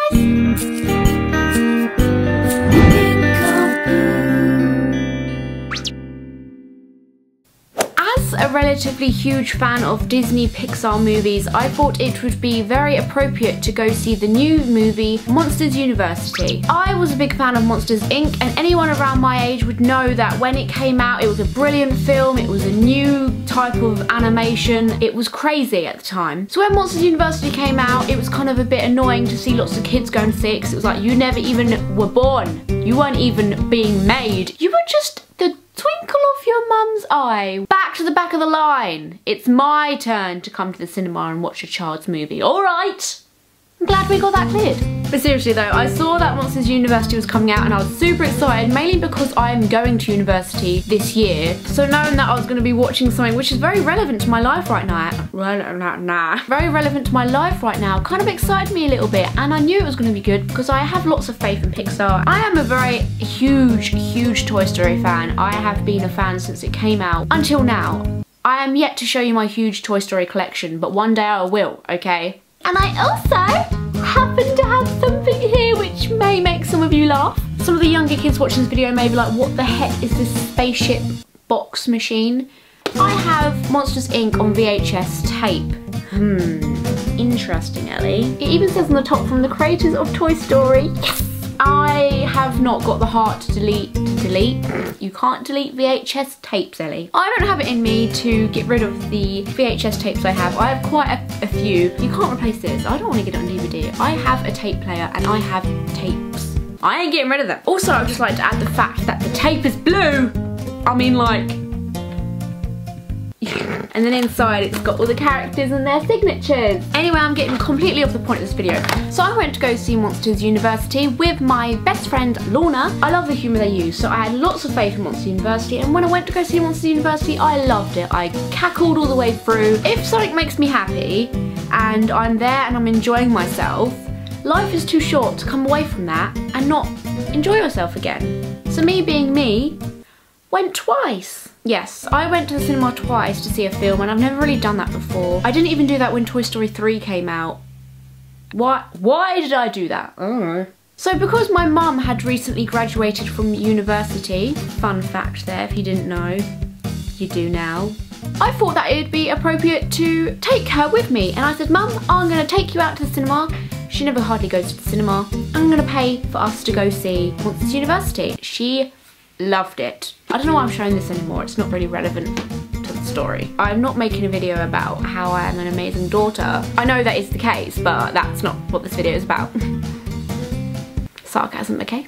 As a relatively huge fan of Disney Pixar movies, I thought it would be very appropriate to go see the new movie Monsters University. I was a big fan of Monsters Inc. and anyone around my age would know that when it came out it was a brilliant film, it was a new type of animation, it was crazy at the time. So when Monsters University came out, it was kind of a bit annoying to see lots of kids going to see it because it was like, you never even were born, you weren't even being made, you were just the twinkle of your mum's eye. Back to the back of the line. It's my turn to come to the cinema and watch a child's movie. Alright. I'm glad we got that cleared. But seriously though, I saw that Monsters University was coming out and I was super excited, mainly because I am going to university this year. So knowing that I was going to be watching something which is very relevant to my life right now, very relevant to my life right now, kind of excited me a little bit, and I knew it was going to be good because I have lots of faith in Pixar. I am a very huge Toy Story fan. I have been a fan since it came out until now. I am yet to show you my huge Toy Story collection, but one day I will, okay? And I also happen to have something here which may make some of you laugh. Some of the younger kids watching this video may be like, what the heck is this spaceship box machine? I have Monsters Inc. on VHS tape. Interesting, Ellie. It even says on the top, from the creators of Toy Story. Yes! I have not got the heart to delete. You can't delete VHS tapes, Ellie. I don't have it in me to get rid of the VHS tapes I have. I have quite a few. You can't replace this. I don't want to get it on DVD. I have a tape player and I have tapes. I ain't getting rid of them. Also, I'd just like to add the fact that the tape is blue. I mean, like... and then inside it's got all the characters and their signatures. Anyway, I'm getting completely off the point of this video. So I went to go see Monsters University with my best friend Lorna. I love the humour they use, so I had lots of faith in Monsters University, and when I went to go see Monsters University, I loved it. I cackled all the way through. If something makes me happy and I'm there and I'm enjoying myself, life is too short to come away from that and not enjoy yourself again. So me being me, went twice. Yes, I went to the cinema twice to see a film, and I've never really done that before. I didn't even do that when Toy Story 3 came out. Why did I do that? I don't know. So because my mum had recently graduated from university, fun fact there if you didn't know, you do now, I thought that it would be appropriate to take her with me, and I said, Mum, I'm going to take you out to the cinema. She never hardly goes to the cinema. I'm going to pay for us to go see Monsters University. She loved it. I don't know why I'm showing this anymore, it's not really relevant to the story. I'm not making a video about how I am an amazing daughter. I know that is the case, but that's not what this video is about. Sarcasm, okay?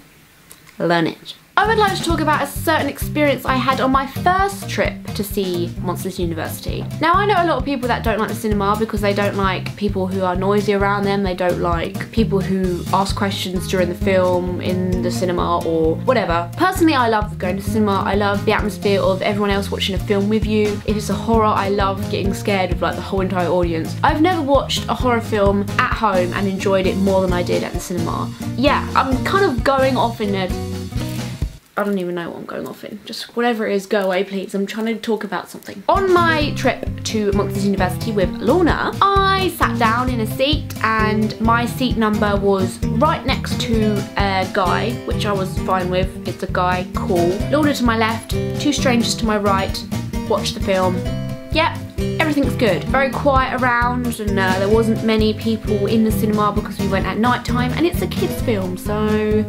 Learn it. I would like to talk about a certain experience I had on my first trip to see Monsters University. Now, I know a lot of people that don't like the cinema because they don't like people who are noisy around them, they don't like people who ask questions during the film in the cinema or whatever. Personally, I love going to the cinema. I love the atmosphere of everyone else watching a film with you. If it's a horror, I love getting scared with like the whole entire audience. I've never watched a horror film at home and enjoyed it more than I did at the cinema. Yeah, I'm kind of going off in a... I don't even know what I'm going off in. Just whatever it is, go away please. I'm trying to talk about something. On my trip to Monsters University with Lorna, I sat down in a seat and my seat number was right next to a guy, which I was fine with. It's a guy, cool. Lorna to my left, two strangers to my right, watched the film. Yep, everything's good. Very quiet around, and there wasn't many people in the cinema because we went at night time and it's a kids film, so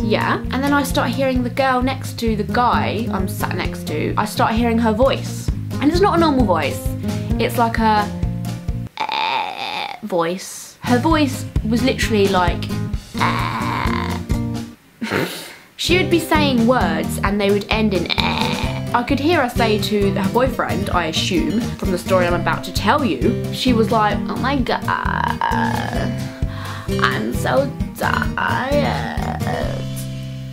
yeah. And then I start hearing the girl next to the guy I'm sat next to, I start hearing her voice. And it's not a normal voice. It's like a voice. Her voice was literally like She would be saying words and they would end in I could hear her say to her boyfriend, I assume, from the story I'm about to tell you, she was like, oh my god, I'm so tired.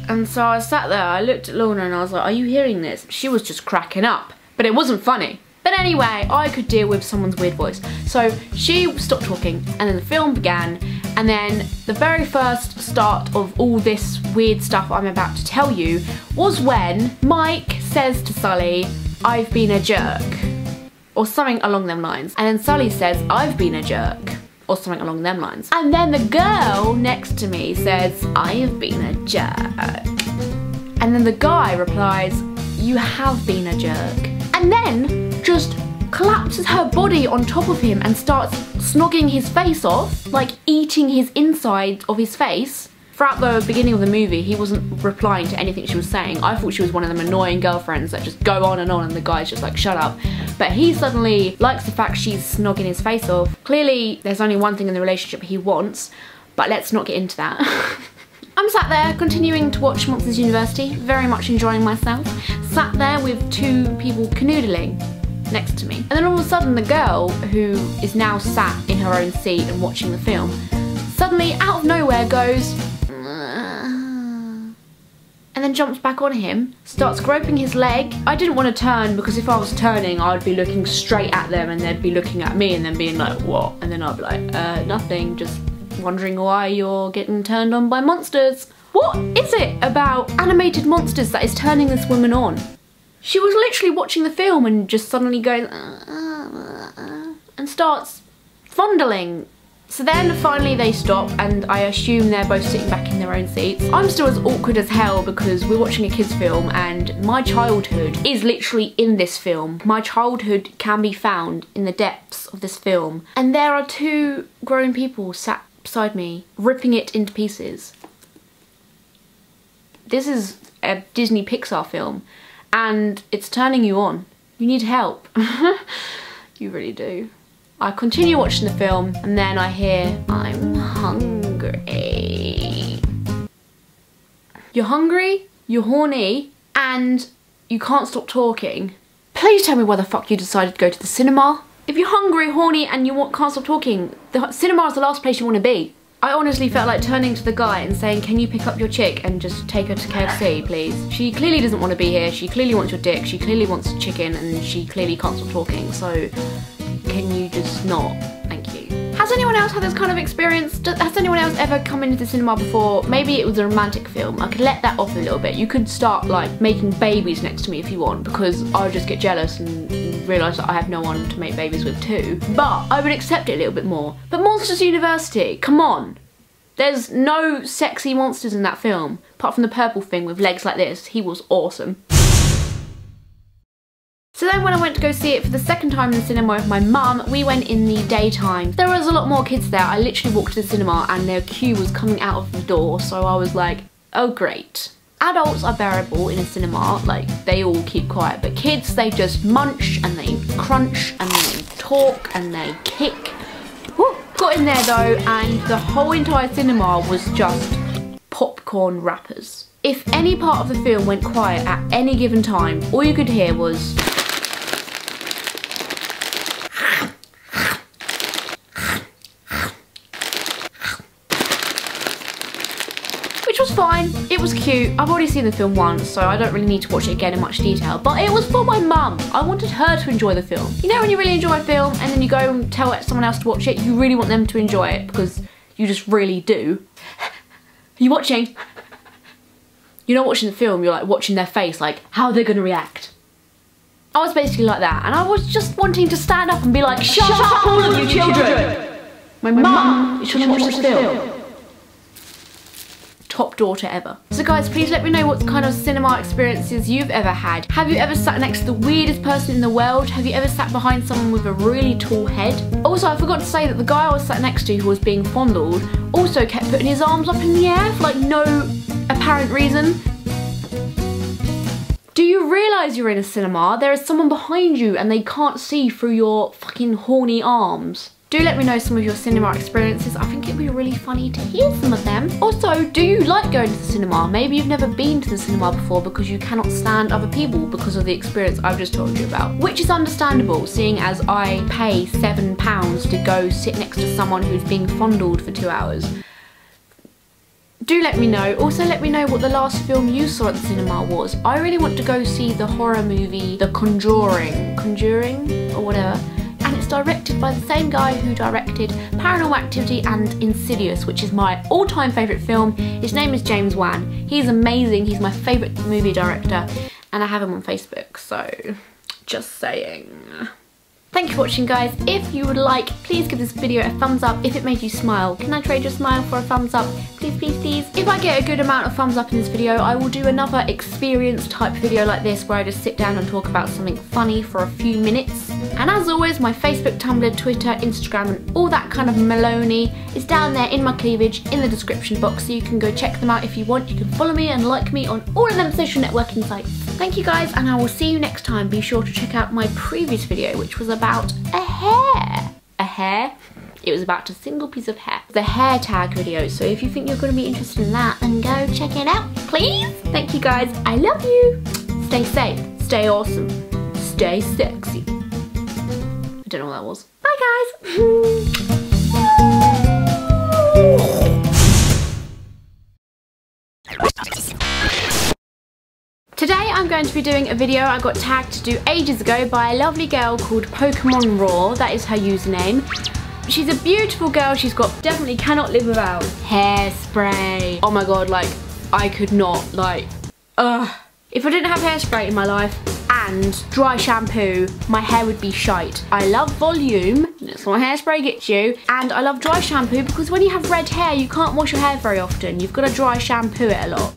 And so I sat there, I looked at Lorna and I was like, are you hearing this? She was just cracking up, but it wasn't funny. But anyway, I could deal with someone's weird voice. So she stopped talking and then the film began, and then the very first start of all this weird stuff I'm about to tell you was when Mike says to Sully, I've been a jerk, or something along them lines. And then Sully says, I've been a jerk, or something along them lines. And then the girl next to me says, I have been a jerk. And then the guy replies, you have been a jerk. And then just collapses her body on top of him and starts snogging his face off, like eating his inside of his face. Throughout the beginning of the movie, he wasn't replying to anything she was saying. I thought she was one of them annoying girlfriends that just go on and the guy's just like, shut up. But he suddenly likes the fact she's snogging his face off. Clearly, there's only one thing in the relationship he wants, but let's not get into that. I'm sat there continuing to watch Monsters University, very much enjoying myself. Sat there with two people canoodling next to me. And then all of a sudden the girl, who is now sat in her own seat and watching the film, suddenly out of nowhere goes, and then jumps back on him, starts groping his leg. I didn't want to turn because if I was turning, I'd be looking straight at them and they'd be looking at me and then being like, what? And then I'd be like, nothing, just wondering why you're getting turned on by monsters. What is it about animated monsters that is turning this woman on? She was literally watching the film and just suddenly goes, and starts fondling. So then finally they stop and I assume they're both sitting back in their own seats. I'm still as awkward as hell because we're watching a kids film and my childhood is literally in this film. My childhood can be found in the depths of this film. And there are two grown people sat beside me, ripping it into pieces. This is a Disney Pixar film and it's turning you on. You need help. You really do. I continue watching the film and then I hear, I'm hungry. You're hungry, you're horny, and you can't stop talking. Please tell me why the fuck you decided to go to the cinema. If you're hungry, horny, and you can't stop talking, the cinema is the last place you want to be. I honestly felt like turning to the guy and saying, can you pick up your chick and just take her to KFC, please? She clearly doesn't want to be here, she clearly wants your dick, she clearly wants chicken, and she clearly can't stop talking, so can you just not? Thank you. Has anyone else had this kind of experience? Has anyone else ever come into the cinema before? Maybe it was a romantic film. I could let that off a little bit. You could start like making babies next to me if you want, because I would just get jealous and realise that I have no one to make babies with too. But I would accept it a little bit more. But Monsters University, come on. There's no sexy monsters in that film, apart from the purple thing with legs like this. He was awesome. So then when I went to go see it for the second time in the cinema with my mum, we went in the daytime. There was a lot more kids there. I literally walked to the cinema and their queue was coming out of the door, so I was like, oh great. Adults are bearable in a cinema, like they all keep quiet, but kids, they just munch and they crunch and they talk and they kick. Woo. Got in there though and the whole entire cinema was just popcorn wrappers. If any part of the film went quiet at any given time, all you could hear was which was fine, it was cute. I've already seen the film once, so I don't really need to watch it again in much detail, but it was for my mum. I wanted her to enjoy the film. You know when you really enjoy a film and then you go and tell someone else to watch it, you really want them to enjoy it because you just really do. Are you watching? You're not watching the film, you're like watching their face, like how are they gonna react? I was basically like that, and I was just wanting to stand up and be like, shut up all of you children! My mum is trying to watch this film. Top daughter ever. So guys, please let me know what kind of cinema experiences you've ever had. Have you ever sat next to the weirdest person in the world? Have you ever sat behind someone with a really tall head? Also, I forgot to say that the guy I was sat next to who was being fondled also kept putting his arms up in the air for like no apparent reason. Do you realise you're in a cinema? There is someone behind you and they can't see through your fucking horny arms. Do let me know some of your cinema experiences. I think it'd be really funny to hear some of them. Also, do you like going to the cinema? Maybe you've never been to the cinema before because you cannot stand other people because of the experience I've just told you about. Which is understandable, seeing as I pay £7 to go sit next to someone who's being fondled for 2 hours. Do let me know. Also let me know what the last film you saw at the cinema was. I really want to go see the horror movie The Conjuring or whatever. And it's directed by the same guy who directed Paranormal Activity and Insidious, which is my all-time favourite film. His name is James Wan. He's amazing, he's my favourite movie director, and I have him on Facebook, so just saying. Thank you for watching, guys. If you would like, please give this video a thumbs up if it made you smile. Can I trade your smile for a thumbs up? Please, please, please. If I get a good amount of thumbs up in this video, I will do another experience type video like this where I just sit down and talk about something funny for a few minutes. And as always, my Facebook, Tumblr, Twitter, Instagram and all that kind of maloney is down there in my cleavage in the description box, so you can go check them out if you want. You can follow me and like me on all of them social networking sites. Thank you, guys, and I will see you next time. Be sure to check out my previous video, which was about a hair. A hair? It was about a single piece of hair. The hair tag video, so if you think you're going to be interested in that, then go check it out, please. Thank you, guys. I love you. Stay safe, stay awesome, stay sexy. I don't know what that was. Bye, guys. Today I'm going to be doing a video I got tagged to do ages ago by a lovely girl called Pokemon Raw. That is her username. She's a beautiful girl. She's got definitely cannot live without hairspray. Oh my god, like I could not, like, if I didn't have hairspray in my life and dry shampoo, my hair would be shite. I love volume, that's what hairspray gets you, and I love dry shampoo because when you have red hair you can't wash your hair very often. You've got to dry shampoo it a lot.